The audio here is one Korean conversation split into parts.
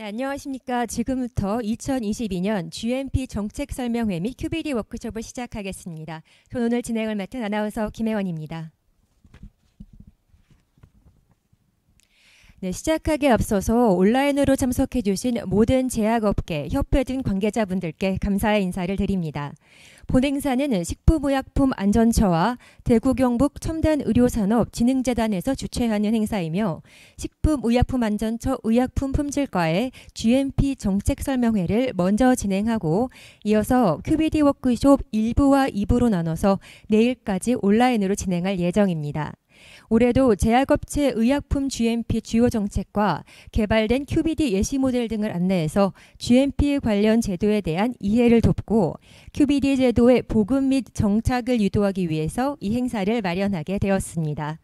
안녕하십니까. 지금부터 2022년 GMP 정책설명회 및 QBD 워크숍을 시작하겠습니다. 저는 오늘 진행을 맡은 아나운서 김혜원입니다. 네, 시작하기에 앞서서 온라인으로 참석해 주신 모든 제약업계, 협회 등 관계자분들께 감사의 인사를 드립니다. 본행사는 식품의약품안전처와 대구 경북 첨단의료산업진흥재단에서 주최하는 행사이며 식품의약품안전처 의약품품질과의 GMP 정책설명회를 먼저 진행하고 이어서 QBD 워크숍 1부와 2부로 나눠서 내일까지 온라인으로 진행할 예정입니다. 올해도 제약업체 의약품 GMP 주요 정책과 개발된 QBD 예시 모델 등을 안내해서 GMP 관련 제도에 대한 이해를 돕고 QBD 제도의 보급 및 정착을 유도하기 위해서 이 행사를 마련하게 되었습니다.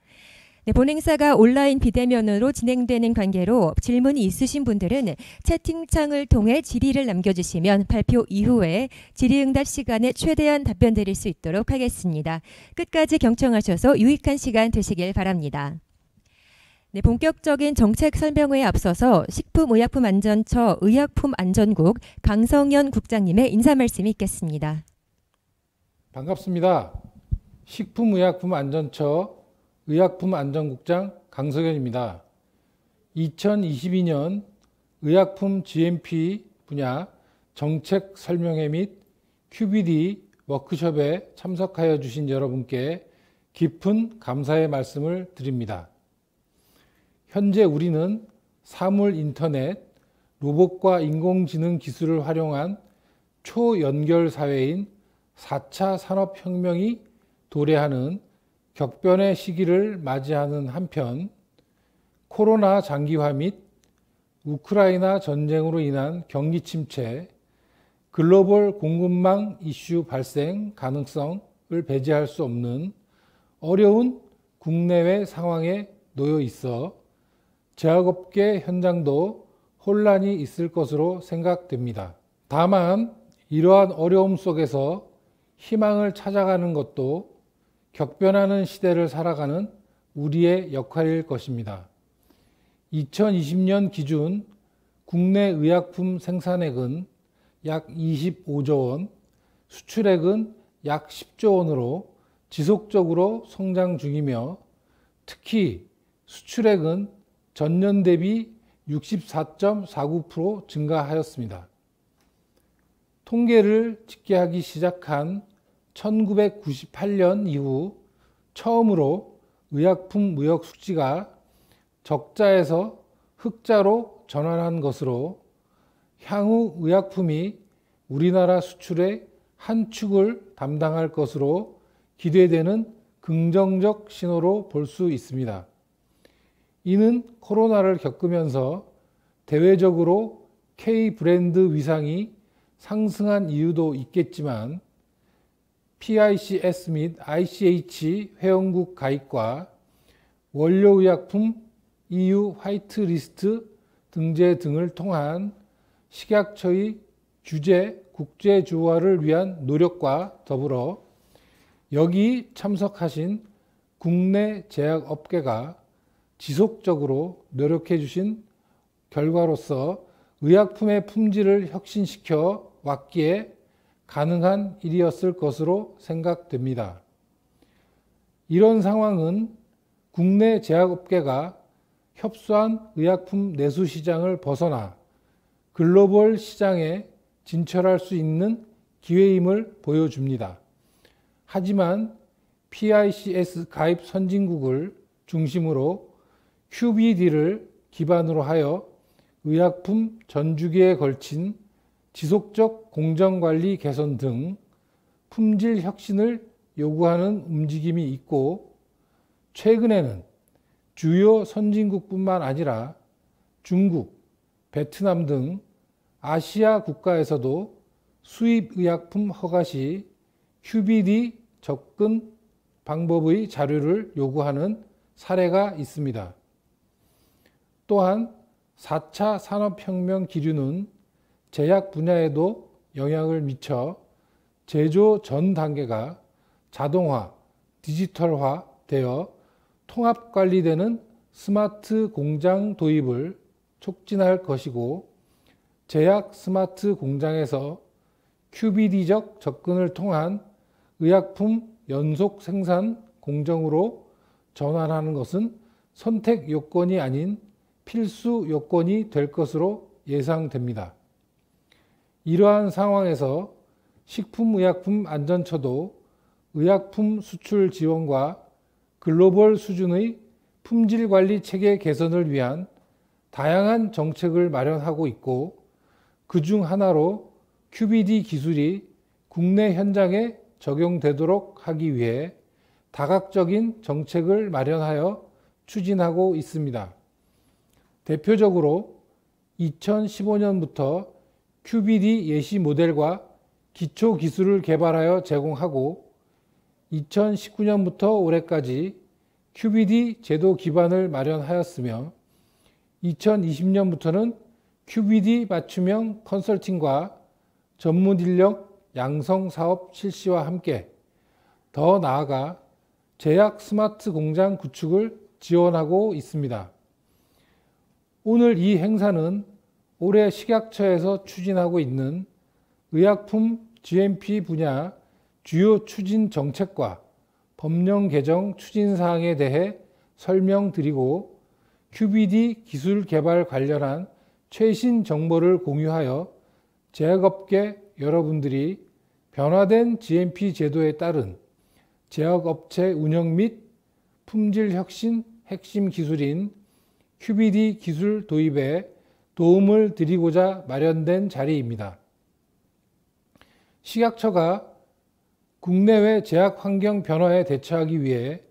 네, 본 행사가 온라인 비대면으로 진행되는 관계로 질문이 있으신 분들은 채팅창을 통해 질의를 남겨주시면 발표 이후에 질의응답 시간에 최대한 답변 드릴 수 있도록 하겠습니다. 끝까지 경청하셔서 유익한 시간 되시길 바랍니다. 네, 본격적인 정책 설명회에 앞서서 식품의약품안전처 의약품안전국 강성현 국장님의 인사 말씀이 있겠습니다. 반갑습니다. 식품의약품안전처 의약품안전국장 강성현입니다. 2022년 의약품 GMP 분야 정책 설명회 및 QBD 워크숍에 참석하여 주신 여러분께 깊은 감사의 말씀을 드립니다. 현재 우리는 사물 인터넷, 로봇과 인공지능 기술을 활용한 초연결 사회인 4차 산업혁명이 도래하는 격변의 시기를 맞이하는 한편 코로나 장기화 및 우크라이나 전쟁으로 인한 경기 침체, 글로벌 공급망 이슈 발생 가능성을 배제할 수 없는 어려운 국내외 상황에 놓여 있어 제약업계 현장도 혼란이 있을 것으로 생각됩니다. 다만 이러한 어려움 속에서 희망을 찾아가는 것도 격변하는 시대를 살아가는 우리의 역할일 것입니다. 2020년 기준 국내 의약품 생산액은 약 25조 원, 수출액은 약 10조 원으로 지속적으로 성장 중이며 특히 수출액은 전년 대비 64.49% 증가하였습니다. 통계를 집계하기 시작한 1998년 이후 처음으로 의약품 무역 수지가 적자에서 흑자로 전환한 것으로 향후 의약품이 우리나라 수출의 한 축을 담당할 것으로 기대되는 긍정적 신호로 볼 수 있습니다. 이는 코로나를 겪으면서 대외적으로 K 브랜드 위상이 상승한 이유도 있겠지만 PICS 및 ICH 회원국 가입과 원료의약품 EU 화이트리스트 등재 등을 통한 식약처의 규제 국제조화를 위한 노력과 더불어 여기 참석하신 국내 제약업계가 지속적으로 노력해 주신 결과로서 의약품의 품질을 혁신시켜 왔기에 가능한 일이었을 것으로 생각됩니다. 이런 상황은 국내 제약업계가 협소한 의약품 내수 시장을 벗어나 글로벌 시장에 진출할 수 있는 기회임을 보여줍니다. 하지만 PICS 가입 선진국을 중심으로 QBD를 기반으로 하여 의약품 전주기에 걸친 지속적 공정관리 개선 등 품질 혁신을 요구하는 움직임이 있고 최근에는 주요 선진국뿐만 아니라 중국, 베트남 등 아시아 국가에서도 수입의약품 허가 시 QBD 접근 방법의 자료를 요구하는 사례가 있습니다. 또한 4차 산업혁명 기류는 제약 분야에도 영향을 미쳐 제조 전 단계가 자동화, 디지털화 되어 통합 관리되는 스마트 공장 도입을 촉진할 것이고 제약 스마트 공장에서 QBD적 접근을 통한 의약품 연속 생산 공정으로 전환하는 것은 선택 요건이 아닌 필수 요건이 될 것으로 예상됩니다. 이러한 상황에서 식품의약품안전처도 의약품 수출 지원과 글로벌 수준의 품질관리 체계 개선을 위한 다양한 정책을 마련하고 있고, 그중 하나로 QBD 기술이 국내 현장에 적용되도록 하기 위해 다각적인 정책을 마련하여 추진하고 있습니다. 대표적으로 2015년부터 QBD 예시 모델과 기초 기술을 개발하여 제공하고 2019년부터 올해까지 QBD 제도 기반을 마련하였으며 2020년부터는 QBD 맞춤형 컨설팅과 전문 인력 양성 사업 실시와 함께 더 나아가 제약 스마트 공장 구축을 지원하고 있습니다. 오늘 이 행사는 올해 식약처에서 추진하고 있는 의약품 GMP 분야 주요 추진 정책과 법령 개정 추진 사항에 대해 설명드리고 QBD 기술 개발 관련한 최신 정보를 공유하여 제약업계 여러분들이 변화된 GMP 제도에 따른 제약업체 운영 및 품질 혁신 핵심 기술인 QBD 기술 도입에 도움을 드리고자 마련된 자리입니다. 식약처가 국내외 제약 환경 변화에 대처하기 위해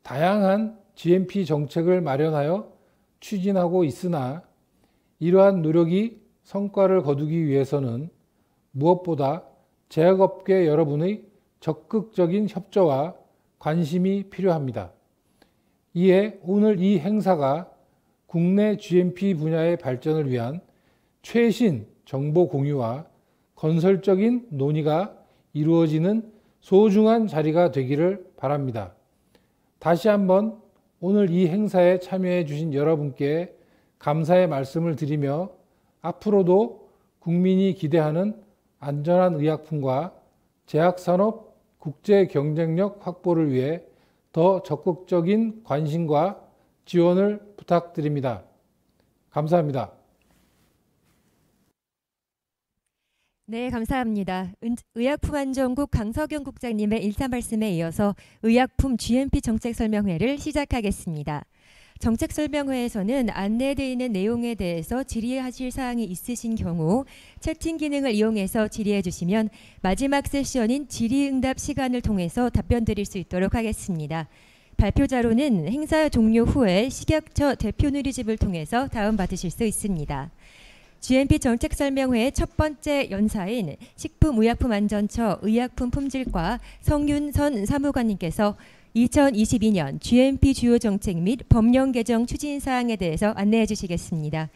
다양한 GMP 정책을 마련하여 추진하고 있으나 이러한 노력이 성과를 거두기 위해서는 무엇보다 제약업계 여러분의 적극적인 협조와 관심이 필요합니다. 이에 오늘 이 행사가 국내 GMP 분야의 발전을 위한 최신 정보 공유와 건설적인 논의가 이루어지는 소중한 자리가 되기를 바랍니다. 다시 한번 오늘 이 행사에 참여해 주신 여러분께 감사의 말씀을 드리며 앞으로도 국민이 기대하는 안전한 의약품과 제약산업 국제 경쟁력 확보를 위해 더 적극적인 관심과 지원을 부탁드립니다. 감사합니다. 네, 감사합니다. 의약품안전국 강석영 국장님의 인사 말씀에 이어서 의약품 GMP 정책 설명회를 시작하겠습니다. 정책 설명회에서는 안내되어 있는 내용에 대해서 질의하실 사항이 있으신 경우 채팅 기능을 이용해서 질의해 주시면 마지막 세션인 질의응답 시간을 통해서 답변 드릴 수 있도록 하겠습니다. 발표자료는 행사 종료 후에 식약처 대표 누리집을 통해서 다운받으실 수 있습니다. GMP 정책 설명회의 첫 번째 연사인 식품의약품안전처 의약품품질과 성윤선 사무관님께서 2022년 GMP 주요 정책 및 법령 개정 추진 사항에 대해서 안내해 주시겠습니다.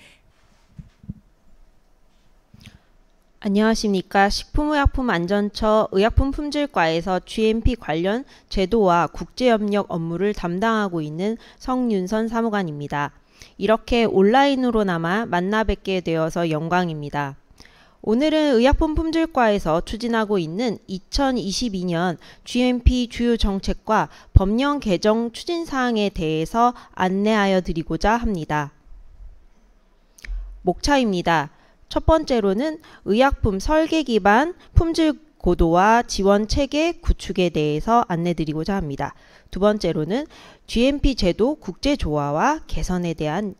안녕하십니까. 식품의약품안전처 의약품품질과에서 GMP 관련 제도와 국제협력 업무를 담당하고 있는 성윤선 사무관입니다. 이렇게 온라인으로나마 만나 뵙게 되어서 영광입니다. 오늘은 의약품품질과에서 추진하고 있는 2022년 GMP 주요 정책과 법령 개정 추진 사항에 대해서 안내하여 드리고자 합니다. 목차입니다. 첫 번째로는 의약품 설계 기반 품질 고도화 지원 체계 구축에 대해서 안내드리고자 합니다. 두 번째로는 GMP 제도 국제 조화와 개선에 대한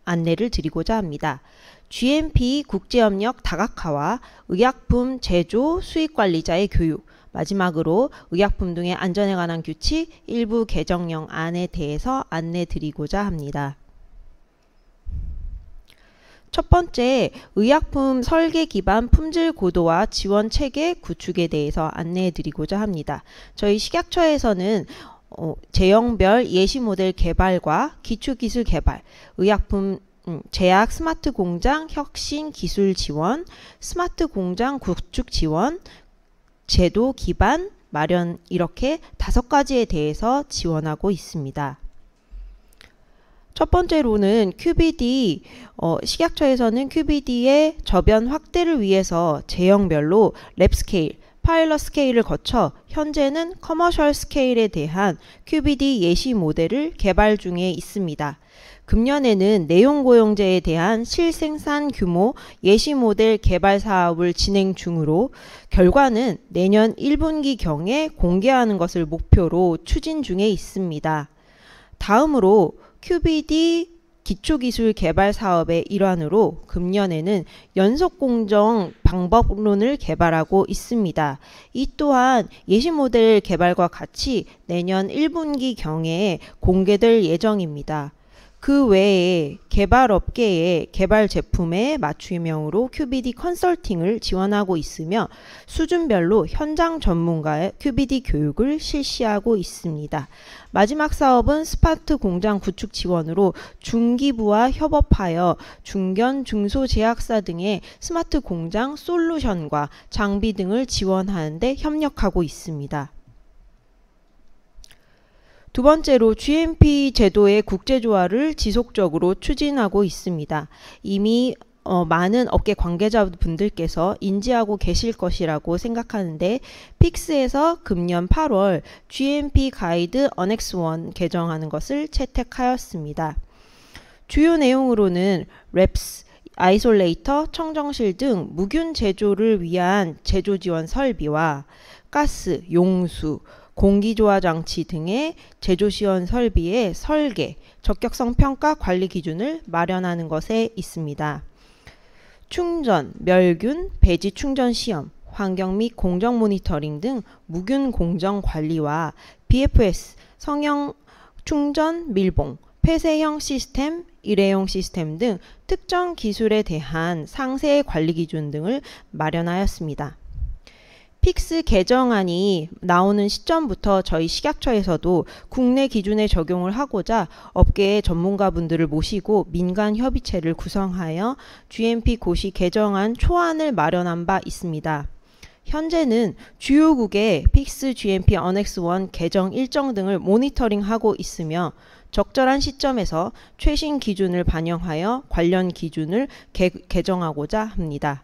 안내를 드리고자 합니다. GMP 국제협력 다각화와 의약품 제조 수입 관리자의 교육, 마지막으로 의약품 등의 안전에 관한 규칙 일부 개정령 안에 대해서 안내드리고자 합니다. 첫 번째, 의약품 설계 기반 품질 고도화 지원 체계 구축에 대해서 안내해 드리고자 합니다. 저희 식약처에서는 제형별 예시 모델 개발과 기초기술 개발, 의약품 제약 스마트 공장 혁신 기술 지원, 스마트 공장 구축 지원, 제도 기반 마련 이렇게 5가지에 대해서 지원하고 있습니다. 첫 번째로는 QBD, 식약처에서는 QBD의 저변 확대를 위해서 제형별로 랩 스케일, 파일럿 스케일을 거쳐 현재는 커머셜 스케일에 대한 QBD 예시 모델을 개발 중에 있습니다. 금년에는 내용고용제에 대한 실생산 규모 예시 모델 개발 사업을 진행 중으로 결과는 내년 1분기경에 공개하는 것을 목표로 추진 중에 있습니다. 다음으로 QBD 기초기술 개발 사업의 일환으로 금년에는 연속공정 방법론을 개발하고 있습니다. 이 또한 예시 모델 개발과 같이 내년 1분기경에 공개될 예정입니다. 그 외에 개발업계의 개발 제품의 맞춤형으로 QBD 컨설팅을 지원하고 있으며 수준별로 현장 전문가의 QBD 교육을 실시하고 있습니다. 마지막 사업은 스마트 공장 구축 지원으로 중기부와 협업하여 중견, 중소제약사 등의 스마트 공장 솔루션과 장비 등을 지원하는 데 협력하고 있습니다. 두 번째로 GMP 제도의 국제조화를 지속적으로 추진하고 있습니다. 이미 많은 업계 관계자분들께서 인지하고 계실 것이라고 생각하는데 픽스에서 금년 8월 GMP 가이드 어넥스 1 개정하는 것을 채택하였습니다. 주요 내용으로는 랩스, 아이솔레이터, 청정실 등 무균 제조를 위한 제조 지원 설비와 가스, 용수, 공기조화 장치 등의 제조 지원 설비의 설계, 적격성 평가 관리 기준을 마련하는 것에 있습니다. 충전, 멸균, 배지 충전 시험, 환경 및 공정 모니터링 등 무균 공정 관리와 BFS, 성형 충전 밀봉, 폐쇄형 시스템, 일회용 시스템 등 특정 기술에 대한 상세 관리 기준 등을 마련하였습니다. 픽스 개정안이 나오는 시점부터 저희 식약처에서도 국내 기준에 적용을 하고자 업계의 전문가분들을 모시고 민간협의체를 구성하여 GMP 고시 개정안 초안을 마련한 바 있습니다. 현재는 주요국의 픽스 GMP 어넥스 1 개정 일정 등을 모니터링하고 있으며 적절한 시점에서 최신 기준을 반영하여 관련 기준을 개정하고자 합니다.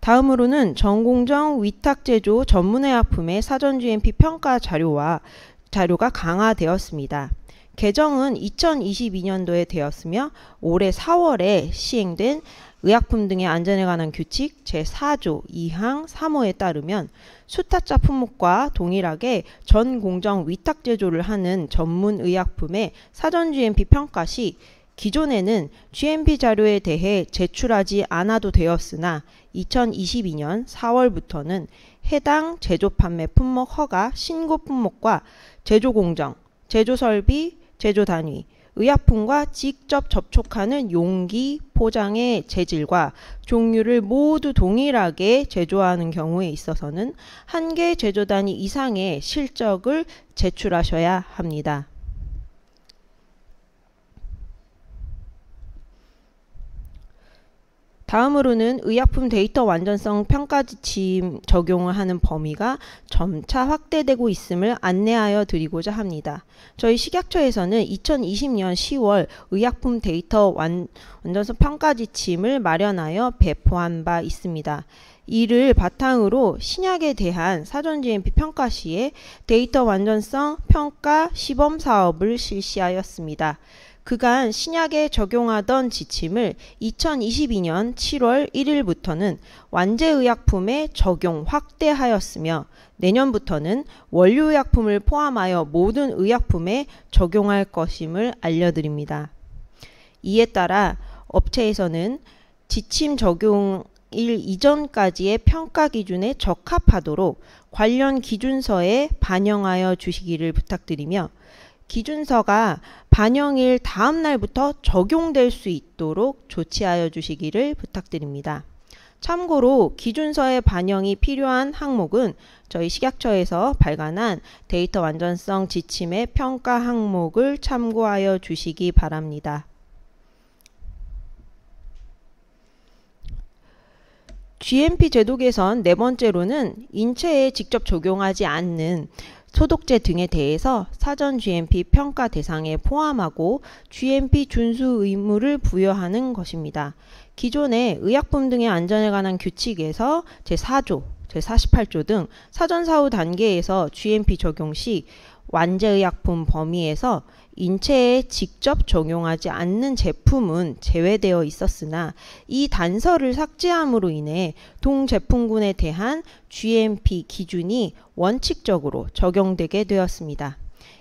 다음으로는 전공정 위탁제조 전문의약품의 사전 GMP 평가 자료가 강화되었습니다. 개정은 2022년도에 되었으며 올해 4월에 시행된 의약품 등의 안전에 관한 규칙 제4조 2항 3호에 따르면 수타자 품목과 동일하게 전공정 위탁제조를 하는 전문의약품의 사전 GMP 평가 시 기존에는 GMP 자료에 대해 제출하지 않아도 되었으나 2022년 4월부터는 해당 제조 판매 품목 허가 신고 품목과 제조 공정, 제조 설비, 제조 단위, 의약품과 직접 접촉하는 용기, 포장의 재질과 종류를 모두 동일하게 제조하는 경우에 있어서는 한 개 제조 단위 이상의 실적을 제출하셔야 합니다. 다음으로는 의약품 데이터 완전성 평가 지침 적용을 하는 범위가 점차 확대되고 있음을 안내하여 드리고자 합니다. 저희 식약처에서는 2020년 10월 의약품 데이터 완전성 평가 지침을 마련하여 배포한 바 있습니다. 이를 바탕으로 신약에 대한 사전 GMP 평가 시에 데이터 완전성 평가 시범 사업을 실시하였습니다. 그간 신약에 적용하던 지침을 2022년 7월 1일부터는 완제의약품에 적용 확대하였으며 내년부터는 원료의약품을 포함하여 모든 의약품에 적용할 것임을 알려드립니다. 이에 따라 업체에서는 지침 적용일 이전까지의 평가 기준에 적합하도록 관련 기준서에 반영하여 주시기를 부탁드리며 기준서가 반영일 다음 날부터 적용될 수 있도록 조치하여 주시기를 부탁드립니다. 참고로 기준서의 반영이 필요한 항목은 저희 식약처에서 발간한 데이터 완전성 지침의 평가 항목을 참고하여 주시기 바랍니다. GMP 제도 개선 네 번째로는 인체에 직접 적용하지 않는 소독제 등에 대해서 사전 GMP 평가 대상에 포함하고 GMP 준수 의무를 부여하는 것입니다. 기존의 의약품 등의 안전에 관한 규칙에서 제4조, 제48조 등 사전 사후 단계에서 GMP 적용 시 완제의약품 범위에서 인체에 직접 적용하지 않는 제품은 제외되어 있었으나 이 단서를 삭제함으로 인해 동제품군에 대한 GMP 기준이 원칙적으로 적용되게 되었습니다.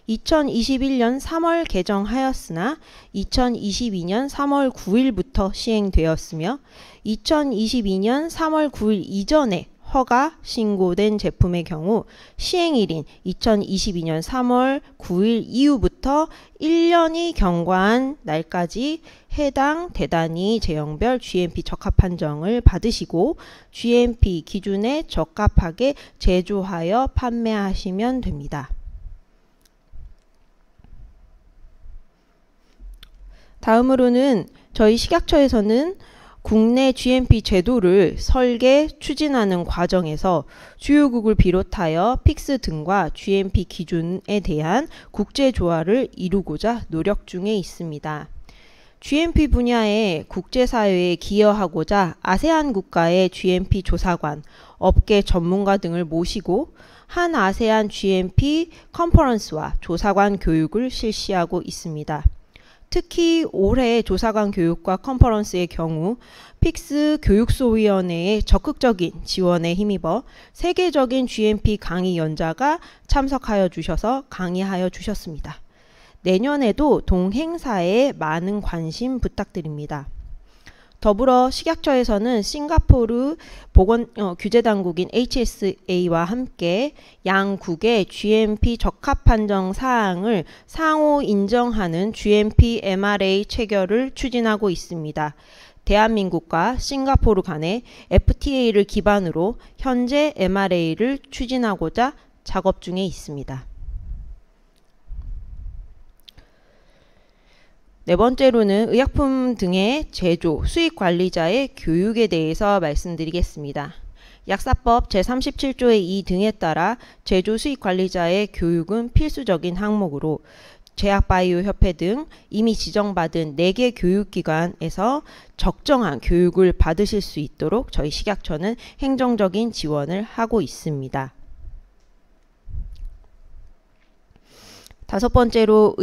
2021년 3월 개정하였으나 2022년 3월 9일부터 시행되었으며 2022년 3월 9일 이전에 허가 신고된 제품의 경우 시행일인 2022년 3월 9일 이후부터 1년이 경과한 날까지 해당 대단위 제형별 GMP 적합 판정을 받으시고 GMP 기준에 적합하게 제조하여 판매하시면 됩니다. 다음으로는 저희 식약처에서는 국내 GMP 제도를 설계, 추진하는 과정에서 주요국을 비롯하여 픽스 등과 GMP 기준에 대한 국제 조화를 이루고자 노력 중에 있습니다. GMP 분야의 국제사회에 기여하고자 아세안 국가의 GMP 조사관, 업계 전문가 등을 모시고 한 아세안 GMP 컨퍼런스와 조사관 교육을 실시하고 있습니다. 특히 올해 조사관 교육과 컨퍼런스의 경우 픽스 교육소위원회의 적극적인 지원에 힘입어 세계적인 GMP 강의 연자가 참석하여 주셔서 강의하여 주셨습니다. 내년에도 동행사에 많은 관심 부탁드립니다. 더불어 식약처에서는 싱가포르 규제당국인 HSA와 함께 양국의 GMP 적합 판정 사항을 상호 인정하는 GMP MRA 체결을 추진하고 있습니다. 대한민국과 싱가포르 간의 FTA를 기반으로 현재 MRA를 추진하고자 작업 중에 있습니다. 네 번째로는 의약품 등의 제조, 수입 관리자의 교육에 대해서 말씀드리겠습니다. 약사법 제37조의 2 등에 따라 제조 수입 관리자의 교육은 필수적인 항목으로 제약바이오협회 등 이미 지정받은 4개 교육기관에서 적정한 교육을 받으실 수 있도록 저희 식약처는 행정적인 지원을 하고 있습니다. 다섯 번째로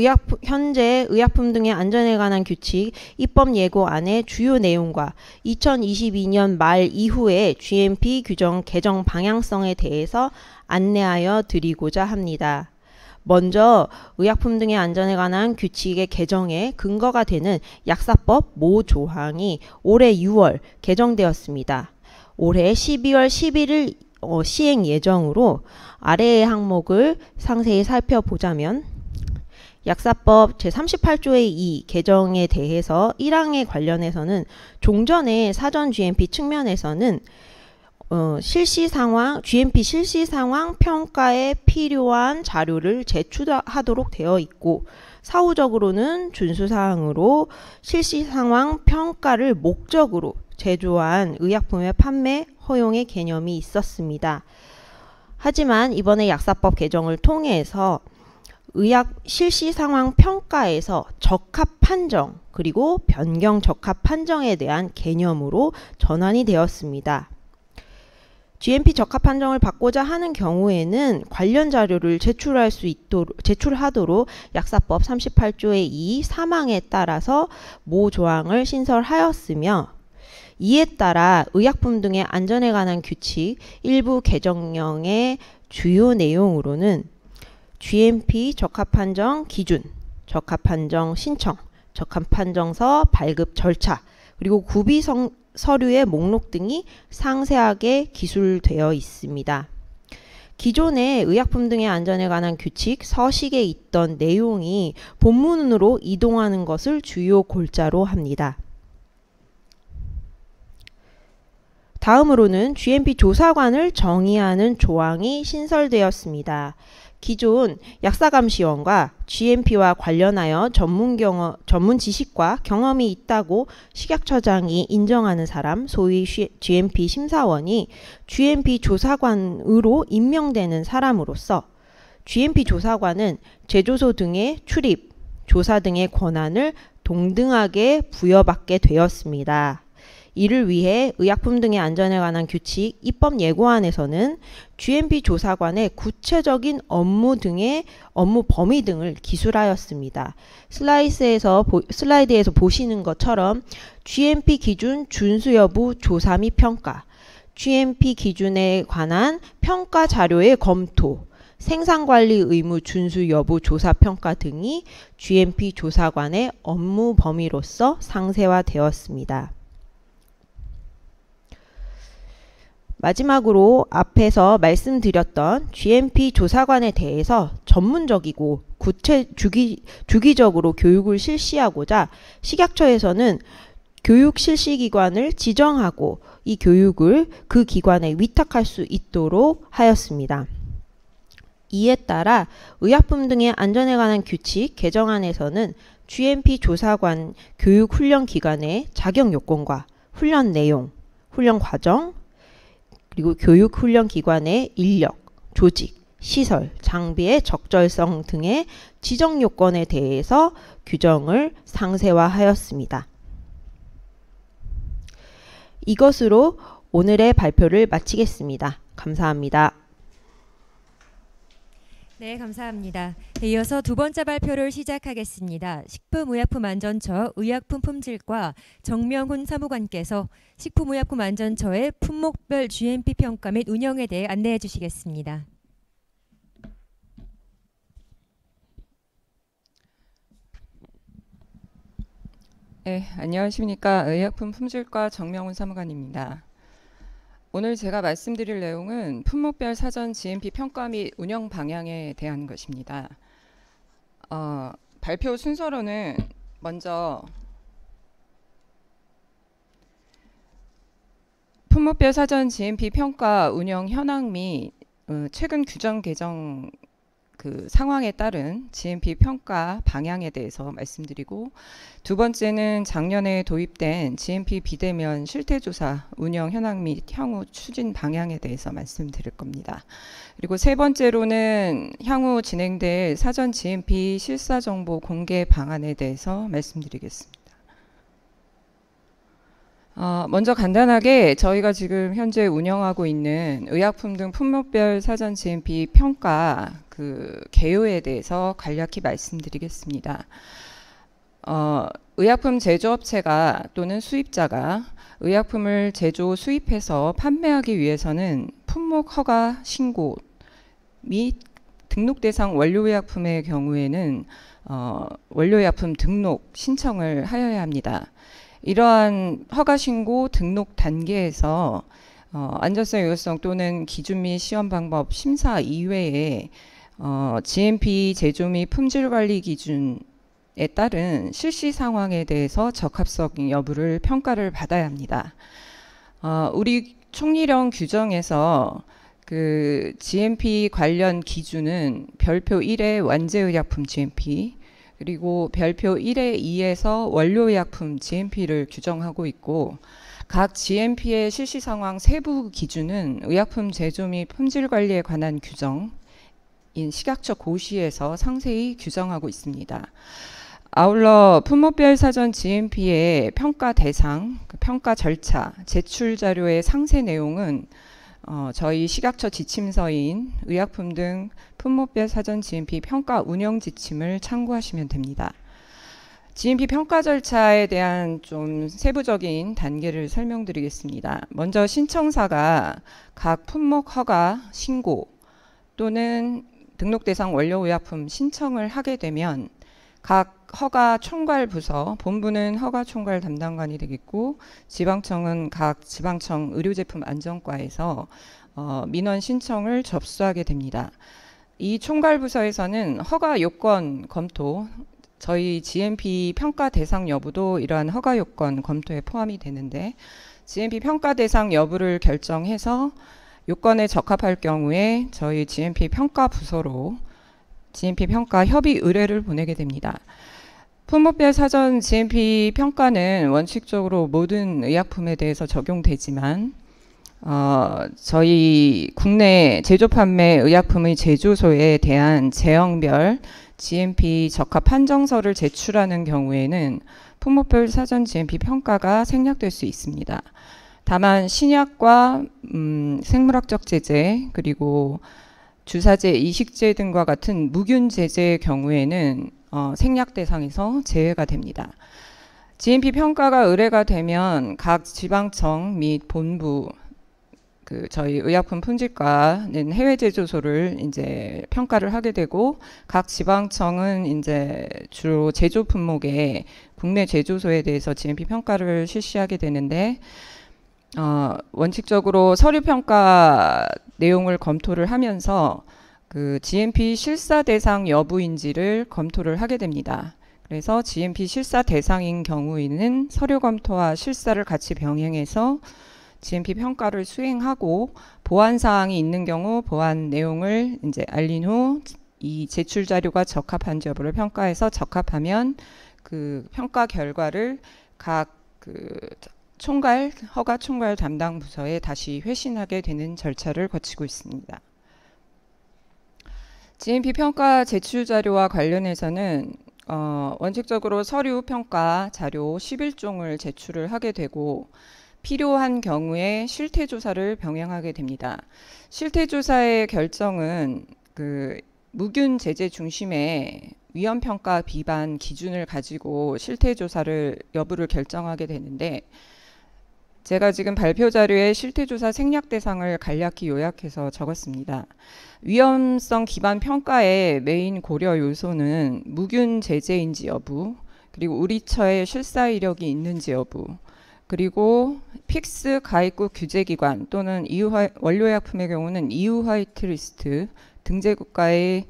현재 의약품 등의 안전에 관한 규칙 입법 예고안의 주요 내용과 2022년 말 이후의 GMP 규정 개정 방향성에 대해서 안내하여 드리고자 합니다. 먼저 의약품 등의 안전에 관한 규칙의 개정에 근거가 되는 약사법 모 조항이 올해 6월 개정되었습니다. 올해 12월 11일 시행 예정으로 아래의 항목을 상세히 살펴보자면 약사법 제38조의 2 개정에 대해서 1항에 관련해서는 종전의 사전 GMP 측면에서는 GMP 실시 상황 평가에 필요한 자료를 제출하도록 되어 있고 사후적으로는 준수사항으로 실시 상황 평가를 목적으로 제조한 의약품의 판매 허용의 개념이 있었습니다. 하지만 이번에 약사법 개정을 통해서 의약 실시 상황 평가에서 적합 판정 그리고 변경 적합 판정에 대한 개념으로 전환이 되었습니다. GMP 적합 판정을 받고자 하는 경우에는 관련 자료를 제출하도록 약사법 38조의 2 3항에 따라서 모 조항을 신설하였으며 이에 따라 의약품 등의 안전에 관한 규칙 일부 개정령의 주요 내용으로는 GMP 적합판정 기준, 적합판정 신청, 적합판정서 발급 절차, 그리고 구비 서류의 목록 등이 상세하게 기술되어 있습니다. 기존의 의약품 등의 안전에 관한 규칙 서식에 있던 내용이 본문으로 이동하는 것을 주요 골자로 합니다. 다음으로는 GMP 조사관을 정의하는 조항이 신설되었습니다. 기존 약사감시원과 GMP와 관련하여 전문 지식과 경험이 있다고 식약처장이 인정하는 사람, 소위 GMP 심사원이 GMP 조사관으로 임명되는 사람으로서 GMP 조사관은 제조소 등의 출입, 조사 등의 권한을 동등하게 부여받게 되었습니다. 이를 위해 의약품 등의 안전에 관한 규칙 입법 예고안에서는 GMP 조사관의 구체적인 업무 등의 업무 범위 등을 기술하였습니다. 슬라이드에서 보시는 것처럼 GMP 기준 준수 여부 조사 및 평가, GMP 기준에 관한 평가 자료의 검토, 생산관리 의무 준수 여부 조사 평가 등이 GMP 조사관의 업무 범위로서 상세화되었습니다. 마지막으로 앞에서 말씀드렸던 GMP 조사관에 대해서 전문적이고 주기적으로 교육을 실시하고자 식약처에서는 교육 실시기관을 지정하고 이 교육을 그 기관에 위탁할 수 있도록 하였습니다. 이에 따라 의약품 등의 안전에 관한 규칙 개정안에서는 GMP 조사관 교육 훈련 기관의 자격 요건과 훈련 내용, 훈련 과정, 그리고 교육 훈련 기관의 인력, 조직, 시설, 장비의 적절성 등의 지정 요건에 대해서 규정을 상세화하였습니다. 이것으로 오늘의 발표를 마치겠습니다. 감사합니다. 네, 감사합니다. 이어서 두 번째 발표를 시작하겠습니다. 식품의약품안전처 의약품 품질과 정명훈 사무관께서 식품의약품안전처의 품목별 GMP 평가 및 운영에 대해 안내해 주시겠습니다. 네, 안녕하십니까. 의약품 품질과 정명훈 사무관입니다. 오늘 제가 말씀드릴 내용은 품목별 사전 GMP 평가 및 운영 방향에 대한 것입니다. 발표 순서로는 먼저 품목별 사전 GMP 평가 운영 현황 및 최근 규정 개정 상황에 따른 GMP 평가 방향에 대해서 말씀드리고, 두 번째는 작년에 도입된 GMP 비대면 실태조사 운영 현황 및 향후 추진 방향에 대해서 말씀드릴 겁니다. 그리고 세 번째로는 향후 진행될 사전 GMP 실사정보 공개 방안에 대해서 말씀드리겠습니다. 먼저 간단하게 저희가 지금 현재 운영하고 있는 의약품 등 품목별 사전 GMP 평가 개요에 대해서 간략히 말씀드리겠습니다. 의약품 제조업체가 또는 수입자가 의약품을 제조 수입해서 판매하기 위해서는 품목 허가 신고 및 등록 대상 원료의약품의 경우에는 원료의약품 등록 신청을 하여야 합니다. 이러한 허가 신고 등록 단계에서 안전성, 유효성 또는 기준 및 시험 방법 심사 이외에 GMP 제조 및 품질 관리 기준에 따른 실시 상황에 대해서 적합성 여부를 평가를 받아야 합니다. 우리 총리령 규정에서 GMP 관련 기준은 별표 1의 완제의약품 GMP, 그리고 별표 1의 2에서 원료의약품 GMP를 규정하고 있고, 각 GMP의 실시 상황 세부 기준은 의약품 제조 및 품질 관리에 관한 규정인 식약처 고시에서 상세히 규정하고 있습니다. 아울러 품목별 사전 GMP의 평가 대상, 평가 절차, 제출 자료의 상세 내용은 저희 식약처 지침서인 의약품 등 품목별 사전 GMP 평가 운영 지침을 참고하시면 됩니다. GMP 평가 절차에 대한 좀 세부적인 단계를 설명드리겠습니다. 먼저 신청사가 각 품목 허가 신고 또는 등록 대상 원료의약품 신청을 하게 되면 각 허가 총괄 부서, 본부는 허가 총괄 담당관이 되겠고, 지방청은 각 지방청 의료제품 안전과에서 민원 신청을 접수하게 됩니다. 이 총괄 부서에서는 허가 요건 검토, 저희 GMP 평가 대상 여부도 이러한 허가 요건 검토에 포함이 되는데, GMP 평가 대상 여부를 결정해서 요건에 적합할 경우에 저희 GMP 평가 부서로 GMP 평가 협의 의뢰를 보내게 됩니다. 품목별 사전 GMP 평가는 원칙적으로 모든 의약품에 대해서 적용되지만 저희 국내 제조 판매 의약품의 제조소에 대한 제형별 GMP 적합 판정서를 제출하는 경우에는 품목별 사전 GMP 평가가 생략될 수 있습니다. 다만 신약과 생물학적 제재 그리고 주사제, 이식제 등과 같은 무균 제재의 경우에는 생략 대상에서 제외가 됩니다. GMP 평가가 의뢰가 되면 각 지방청 및 본부 저희 의약품 품질과는 해외 제조소를 이제 평가를 하게 되고 각 지방청은 이제 주로 제조 품목의 국내 제조소에 대해서 GMP 평가를 실시하게 되는데 원칙적으로 서류 평가 내용을 검토를 하면서 그 GMP 실사 대상 여부인지를 검토를 하게 됩니다. 그래서 GMP 실사 대상인 경우에는 서류 검토와 실사를 같이 병행해서 GMP 평가를 수행하고 보완 사항이 있는 경우 보완 내용을 이제 알린 후 이 제출 자료가 적합한지 여부를 평가해서 적합하면 그 평가 결과를 각 허가 총괄 담당 부서에 다시 회신하게 되는 절차를 거치고 있습니다. GMP 평가 제출 자료와 관련해서는 원칙적으로 서류 평가 자료 11종을 제출을 하게 되고 필요한 경우에 실태조사를 병행하게 됩니다. 실태조사의 결정은 무균 제재 중심의 위험평가 비반 기준을 가지고 실태조사를 여부를 결정하게 되는데 제가 지금 발표 자료에 실태조사 생략 대상을 간략히 요약해서 적었습니다. 위험성 기반 평가의 메인 고려 요소는 무균 제재인지 여부, 그리고 우리 처에 실사 이력이 있는지 여부, 그리고 픽스 가입국 규제기관 또는 원료약품의 경우는 EU 화이트리스트 등재국가의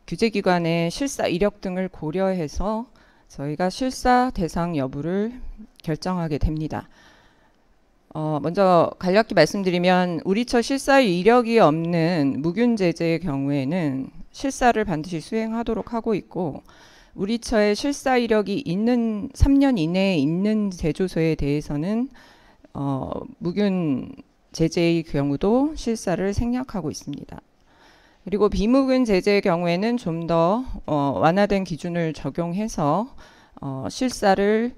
규제기관의 실사 이력 등을 고려해서 저희가 실사 대상 여부를 결정하게 됩니다. 먼저 간략히 말씀드리면 우리 처 실사 이력이 없는 무균 제재의 경우에는 실사를 반드시 수행하도록 하고 있고 우리 처에 실사 이력이 있는 3년 이내에 있는 제조소에 대해서는 무균 제재의 경우도 실사를 생략하고 있습니다. 그리고 비무균 제재의 경우에는 좀 더 완화된 기준을 적용해서 실사를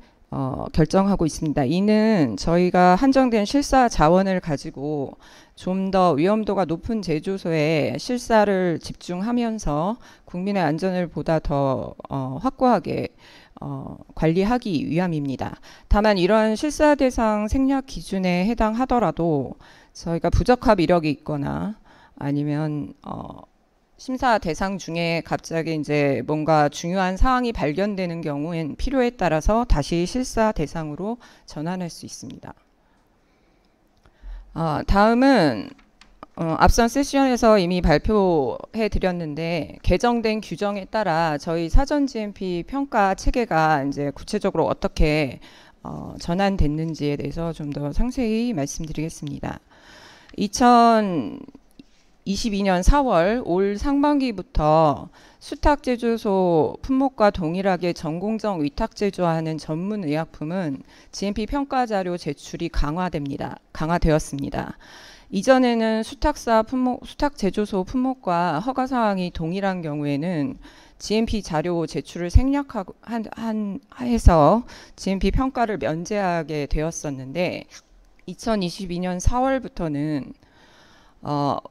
결정하고 있습니다. 이는 저희가 한정된 실사 자원을 가지고 좀 더 위험도가 높은 제조소에 실사를 집중하면서 국민의 안전을 보다 더 확고하게 관리하기 위함입니다. 다만 이러한 실사 대상 생략 기준에 해당하더라도 저희가 부적합 이력이 있거나 아니면 심사 대상 중에 갑자기 이제 뭔가 중요한 사항이 발견되는 경우엔 필요에 따라서 다시 실사 대상으로 전환할 수 있습니다. 다음은 앞선 세션에서 이미 발표해 드렸는데 개정된 규정에 따라 저희 사전 GMP 평가 체계가 이제 구체적으로 어떻게 전환됐는지에 대해서 좀 더 상세히 말씀드리겠습니다. 2022년 4월 올 상반기부터 수탁 제조소 품목과 동일하게 전공정 위탁 제조하는 전문 의약품은 GMP 평가 자료 제출이 강화되었습니다. 이전에는 수탁 제조소 품목과 허가 사항이 동일한 경우에는 GMP 자료 제출을 생략해서 GMP 평가를 면제하게 되었었는데 2022년 4월부터는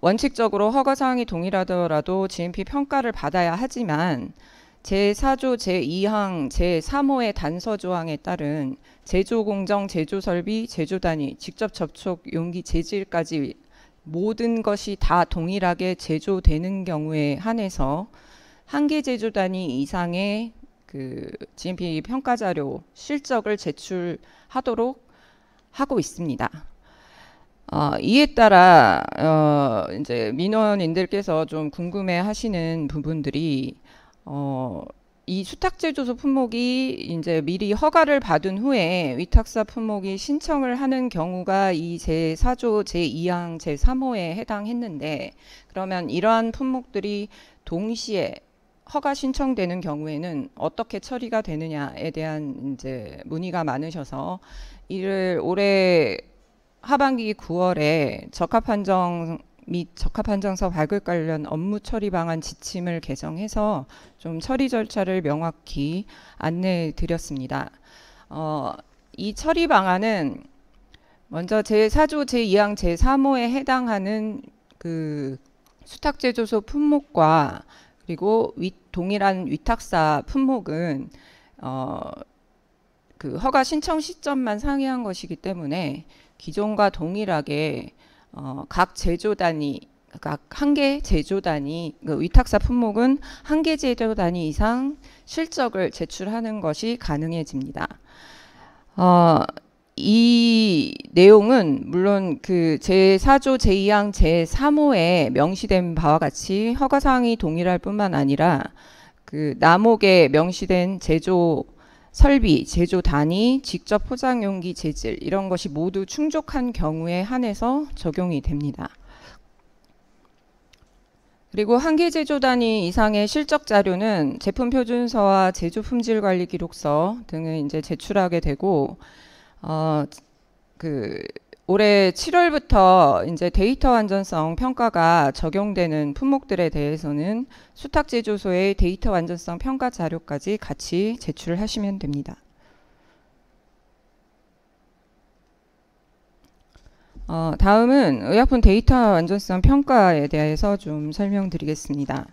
원칙적으로 허가사항이 동일하더라도 GMP 평가를 받아야 하지만 제4조 제2항 제3호의 단서조항에 따른 제조공정, 제조설비, 제조단위, 직접 접촉, 용기, 재질까지 모든 것이 다 동일하게 제조되는 경우에 한해서 한 개 제조단위 이상의 GMP 평가자료 실적을 제출하도록 하고 있습니다. 이에 따라 이제 민원인들께서 좀 궁금해하시는 부분들이 이 수탁제조소 품목이 이제 미리 허가를 받은 후에 위탁사 품목이 신청을 하는 경우가 이 제4조 제2항 제3호에 해당했는데 그러면 이러한 품목들이 동시에 허가 신청되는 경우에는 어떻게 처리가 되느냐에 대한 이제 문의가 많으셔서 이를 올해 하반기 9월에 적합한정 및 적합한정서 발급 관련 업무 처리 방안 지침을 개정해서 좀 처리 절차를 명확히 안내해 드렸습니다. 이 처리 방안은 먼저 제4조 제2항 제3호에 해당하는 그 수탁제조소 품목과 그리고 동일한 위탁사 품목은 그 허가 신청 시점만 상이한 것이기 때문에 기존과 동일하게 각 제조 단위, 각 한 개 제조 단위, 그 위탁사 품목은 한 개 제조 단위 이상 실적을 제출하는 것이 가능해집니다. 이 내용은 물론 그 제4조 제2항 제3호에 명시된 바와 같이 허가사항이 동일할 뿐만 아니라 그 남목에 명시된 제조 설비, 제조 단위, 직접 포장 용기 재질 이런 것이 모두 충족한 경우에 한해서 적용이 됩니다. 그리고 한 개 제조 단위 이상의 실적 자료는 제품 표준서와 제조 품질 관리 기록서 등을 이제 제출하게 되고 올해 7월부터 이제 데이터 완전성 평가가 적용되는 품목들에 대해서는 수탁제조소의 데이터 완전성 평가 자료까지 같이 제출하시면 됩니다. 다음은 의약품 데이터 완전성 평가에 대해서 좀 설명드리겠습니다.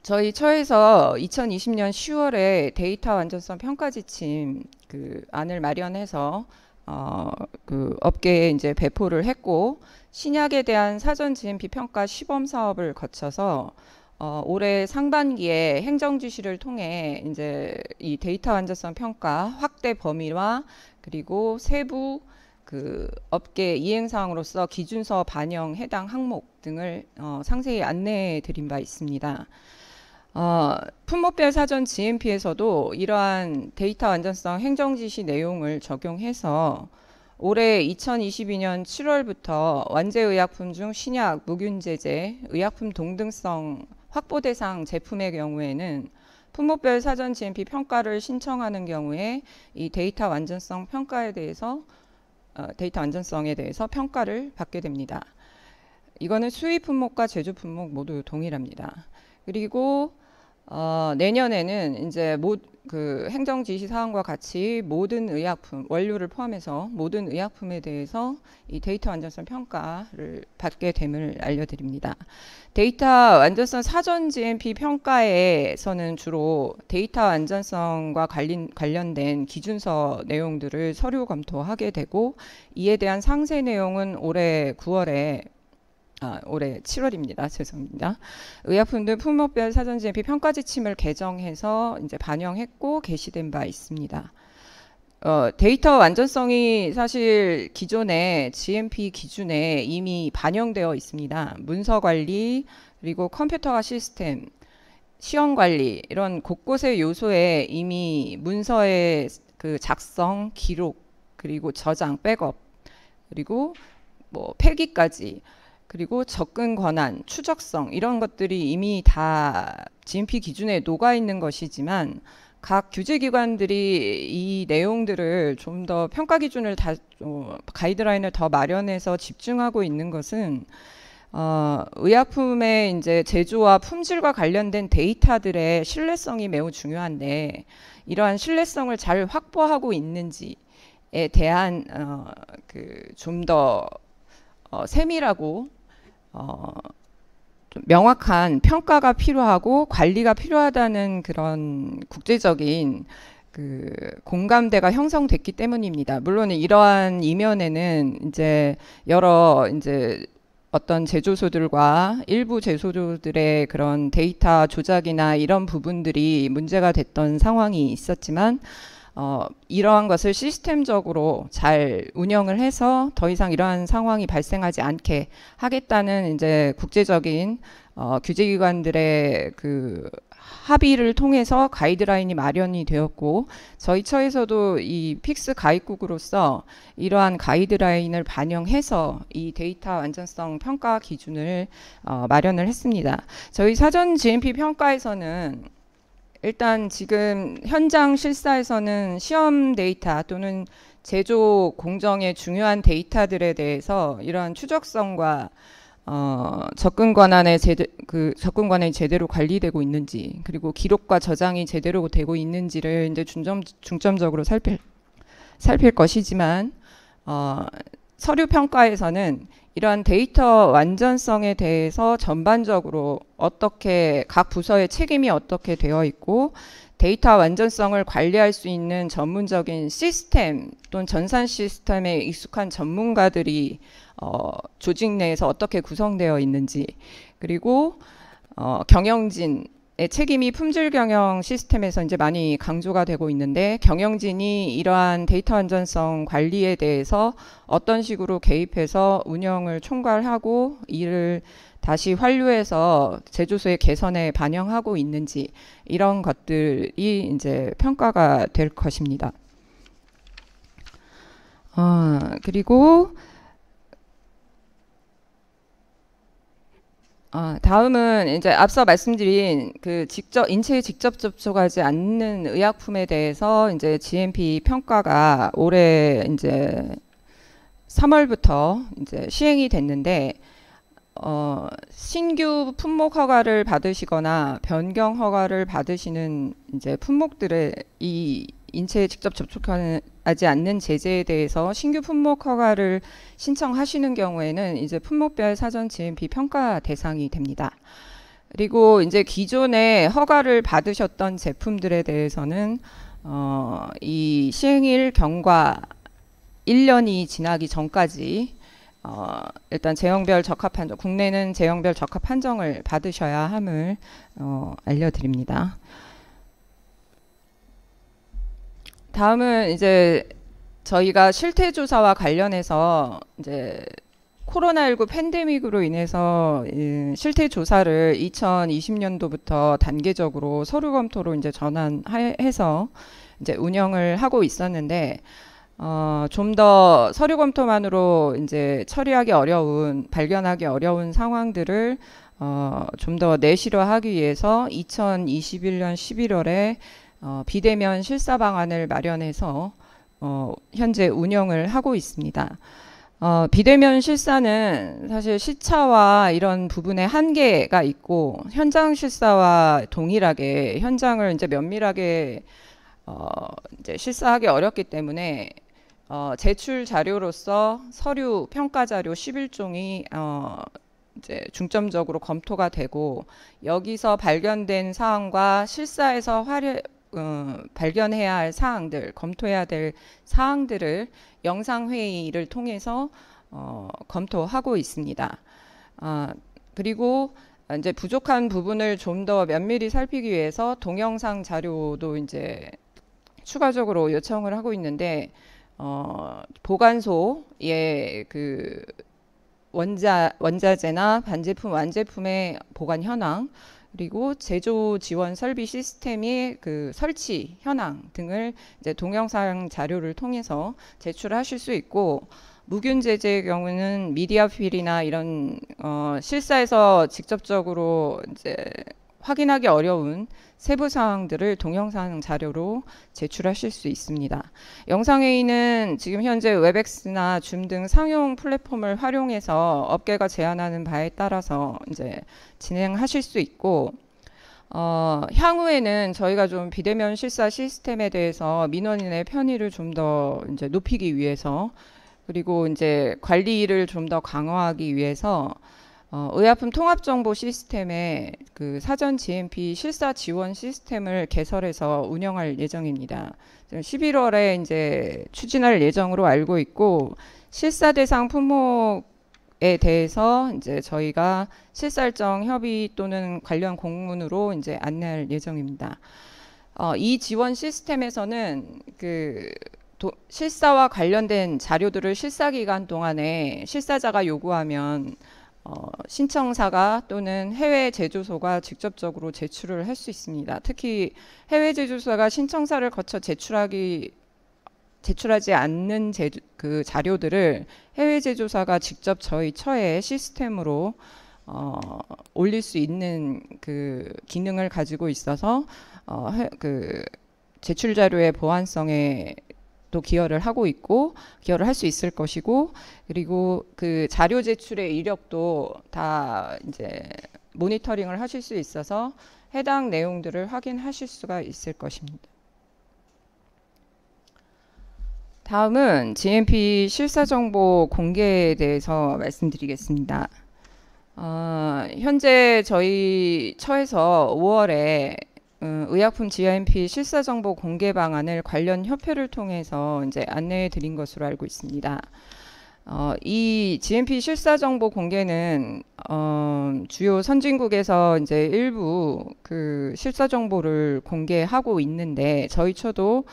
저희 처에서 2020년 10월에 데이터 완전성 평가 지침 그 안을 마련해서 그 업계에 이제 배포를 했고 신약에 대한 사전 GMP 평가 시범 사업을 거쳐서 올해 상반기에 행정 지시를 통해 이제 이 데이터 완전성 평가 확대 범위와 그리고 세부 그 업계 이행 사항으로서 기준서 반영 해당 항목 등을 상세히 안내해 드린 바 있습니다. 품목별 사전 GMP에서도 이러한 데이터 완전성 행정지시 내용을 적용해서 올해 2022년 7월부터 완제의약품 중 신약, 무균제제, 의약품 동등성 확보 대상 제품의 경우에는 품목별 사전 GMP 평가를 신청하는 경우에 이 데이터 완전성에 대해서 평가를 받게 됩니다. 이거는 수입 품목과 제조 품목 모두 동일합니다. 그리고 내년에는 이제 그 행정 지시 사항과 같이 모든 의약품, 원료를 포함해서 모든 의약품에 대해서 이 데이터 완전성 평가를 받게 됨을 알려드립니다. 데이터 완전성 사전 GMP 평가에서는 주로 데이터 완전성과 관련된 기준서 내용들을 서류 검토하게 되고 이에 대한 상세 내용은 올해 7월입니다. 죄송합니다. 의약품들 품목별 사전 GMP 평가 지침을 개정해서 이제 반영했고 게시된 바 있습니다. 데이터 완전성이 사실 기존의 GMP 기준에 이미 반영되어 있습니다. 문서 관리, 그리고 컴퓨터화 시스템, 시험 관리 이런 곳곳의 요소에 이미 문서의 그 작성, 기록, 그리고 저장, 백업, 그리고 뭐 폐기까지 그리고 접근 권한, 추적성 이런 것들이 이미 다 GMP 기준에 녹아 있는 것이지만 각 규제기관들이 이 내용들을 좀 더 평가 기준을 가이드라인을 더 마련해서 집중하고 있는 것은 의약품의 이제 제조와 품질과 관련된 데이터들의 신뢰성이 매우 중요한데 이러한 신뢰성을 잘 확보하고 있는지에 대한 좀 더 세밀하고 좀 명확한 평가가 필요하고 관리가 필요하다는 그런 국제적인 그 공감대가 형성됐기 때문입니다. 물론 이러한 이면에는 이제 여러 이제 어떤 제조소들과 일부 제조소들의 그런 데이터 조작이나 이런 부분들이 문제가 됐던 상황이 있었지만 이러한 것을 시스템적으로 잘 운영을 해서 더 이상 이러한 상황이 발생하지 않게 하겠다는 이제 국제적인 규제기관들의 그 합의를 통해서 가이드라인이 마련이 되었고 저희 처에서도 이 픽스 가입국으로서 이러한 가이드라인을 반영해서 이 데이터 완전성 평가 기준을 마련을 했습니다. 저희 사전 GMP 평가에서는 일단 지금 현장 실사에서는 시험 데이터 또는 제조 공정의 중요한 데이터들에 대해서 이러한 추적성과 접근 권한이 제대로 관리되고 있는지, 그리고 기록과 저장이 제대로 되고 있는지를 이제 중점적으로 살필 것이지만, 서류 평가에서는 이러한 데이터 완전성에 대해서 전반적으로 어떻게 각 부서의 책임이 어떻게 되어 있고, 데이터 완전성을 관리할 수 있는 전문적인 시스템 또는 전산 시스템에 익숙한 전문가들이 조직 내에서 어떻게 구성되어 있는지, 그리고 경영진의 책임이 품질 경영 시스템에서 이제 많이 강조가 되고 있는데, 경영진이 이러한 데이터 안전성 관리에 대해서 어떤 식으로 개입해서 운영을 총괄하고 이를 다시 환류해서 제조소의 개선에 반영하고 있는지, 이런 것들이 이제 평가가 될 것입니다. 그리고 다음은 이제 앞서 말씀드린 그 인체에 직접 접촉하지 않는 의약품에 대해서 이제 GMP 평가가 올해 이제 3월부터 이제 시행이 됐는데, 신규 품목 허가를 받으시거나 변경 허가를 받으시는 이제 품목들의 이 인체에 직접 접촉하지 않는 제재에 대해서 신규 품목 허가를 신청하시는 경우에는 이제 품목별 사전 GMP 평가 대상이 됩니다. 그리고 이제 기존에 허가를 받으셨던 제품들에 대해서는 이 시행일 경과 1년이 지나기 전까지 일단 제형별 적합 판정, 국내는 제형별 적합 판정을 받으셔야 함을 알려드립니다. 다음은 이제 저희가 실태조사와 관련해서 이제 코로나19 팬데믹으로 인해서 실태조사를 2020년도부터 단계적으로 서류 검토로 이제 전환해서 이제 운영을 하고 있었는데, 좀 더 서류 검토만으로 이제 발견하기 어려운 상황들을 좀 더 내실화하기 위해서 2021년 11월에 비대면 실사 방안을 마련해서 현재 운영을 하고 있습니다. 비대면 실사는 사실 시차와 이런 부분에 한계가 있고, 현장 실사와 동일하게 현장을 이제 면밀하게 이제 실사하기 어렵기 때문에 제출 자료로서 서류 평가 자료 11종이 이제 중점적으로 검토가 되고, 여기서 발견된 사항과 실사에서 발견해야 할 사항들, 검토해야 될 사항들을 영상회의를 통해서 검토하고 있습니다. 그리고 이제 부족한 부분을 좀 더 면밀히 살피기 위해서 동영상 자료도 이제 추가적으로 요청을 하고 있는데, 보관소의 그 원자재나 반제품, 완제품의 보관 현황, 그리고 제조 지원 설비 시스템의 그 설치 현황 등을 이제 동영상 자료를 통해서 제출하실 수 있고, 무균 제재의 경우는 미디어 필이나 이런 실사에서 직접적으로 이제 확인하기 어려운 세부 사항들을 동영상 자료로 제출하실 수 있습니다. 영상회의는 지금 현재 웹엑스나 줌 등 상용 플랫폼을 활용해서 업계가 제안하는 바에 따라서 이제 진행하실 수 있고, 향후에는 저희가 좀 비대면 실사 시스템에 대해서 민원인의 편의를 좀 더 이제 높이기 위해서, 그리고 이제 관리를 좀 더 강화하기 위해서 의약품 통합정보 시스템의 그 사전 GMP 실사 지원 시스템을 개설해서 운영할 예정입니다. 11월에 이제 추진할 예정으로 알고 있고, 실사 대상 품목에 대해서 이제 저희가 실사일정 협의 또는 관련 공문으로 이제 안내할 예정입니다. 이 지원 시스템에서는 실사와 관련된 자료들을 실사 기간 동안에 실사자가 요구하면 신청사가 또는 해외 제조소가 직접적으로 제출을 할 수 있습니다. 특히 해외 제조소가 신청사를 거쳐 제출하지 않는 그 자료들을 해외 제조사가 직접 저희 처에 시스템으로 올릴 수 있는 그 기능을 가지고 있어서 그 제출 자료의 보안성에 또 기여를 하고 있고 기여를 할 수 있을 것이고, 그리고 그 자료 제출의 이력도 다 이제 모니터링을 하실 수 있어서 해당 내용들을 확인하실 수가 있을 것입니다. 다음은 GMP 실사정보 공개에 대해서 말씀드리겠습니다. 현재 저희 처에서 5월에 의약품 GMP 실사정보 공개 방안을 관련 협회를 통해서 이제 안내해 드린 것으로 알고 있습니다. 이 GMP 실사정보 공개는 주요 선진국에서 이제 일부 그 실사정보를 공개하고 있는데, 저희 처도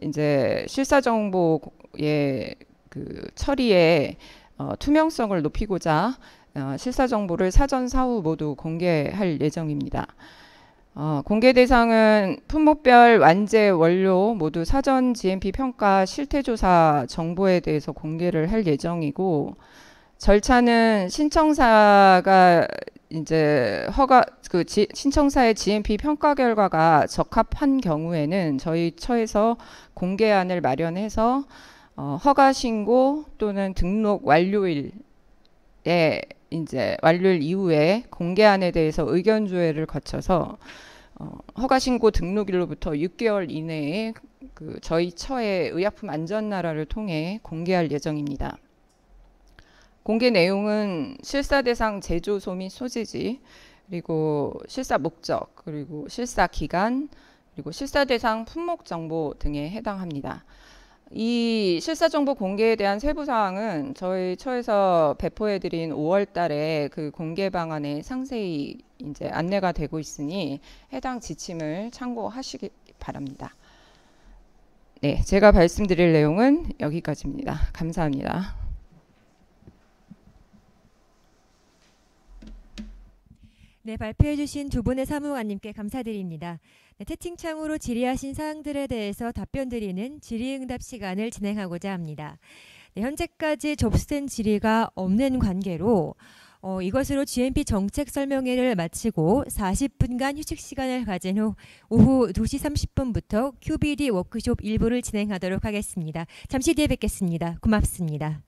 이제 실사정보의 그 처리에 투명성을 높이고자 실사정보를 사전 사후 모두 공개할 예정입니다. 공개 대상은 품목별 완제 원료 모두 사전 GMP 평가 실태조사 정보에 대해서 공개를 할 예정이고, 절차는 신청사가 이제 신청사의 GMP 평가 결과가 적합한 경우에는 저희 처에서 공개안을 마련해서 허가 신고 또는 등록 완료일에 이제 완료일 이후에 공개안에 대해서 의견 조회를 거쳐서 허가 신고 등록일로부터 6개월 이내에 그 저희 처의 의약품 안전나라를 통해 공개할 예정입니다. 공개 내용은 실사 대상 제조소 및 소재지, 그리고 실사 목적, 그리고 실사 기간, 그리고 실사 대상 품목 정보 등에 해당합니다. 이 실사 정보 공개에 대한 세부 사항은 저희 처에서 배포해드린 5월 달에 그 공개 방안에 상세히 이제 안내가 되고 있으니 해당 지침을 참고하시기 바랍니다. 네, 제가 말씀드릴 내용은 여기까지입니다. 감사합니다. 네, 발표해주신 두 분의 사무관님께 감사드립니다. 네, 채팅창으로 질의하신 사항들에 대해서 답변 드리는 질의응답 시간을 진행하고자 합니다. 네, 현재까지 접수된 질의가 없는 관계로 이것으로 GMP 정책 설명회를 마치고 40분간 휴식 시간을 가진 후 오후 2시 30분부터 QBD 워크숍 1부를 진행하도록 하겠습니다. 잠시 뒤에 뵙겠습니다. 고맙습니다.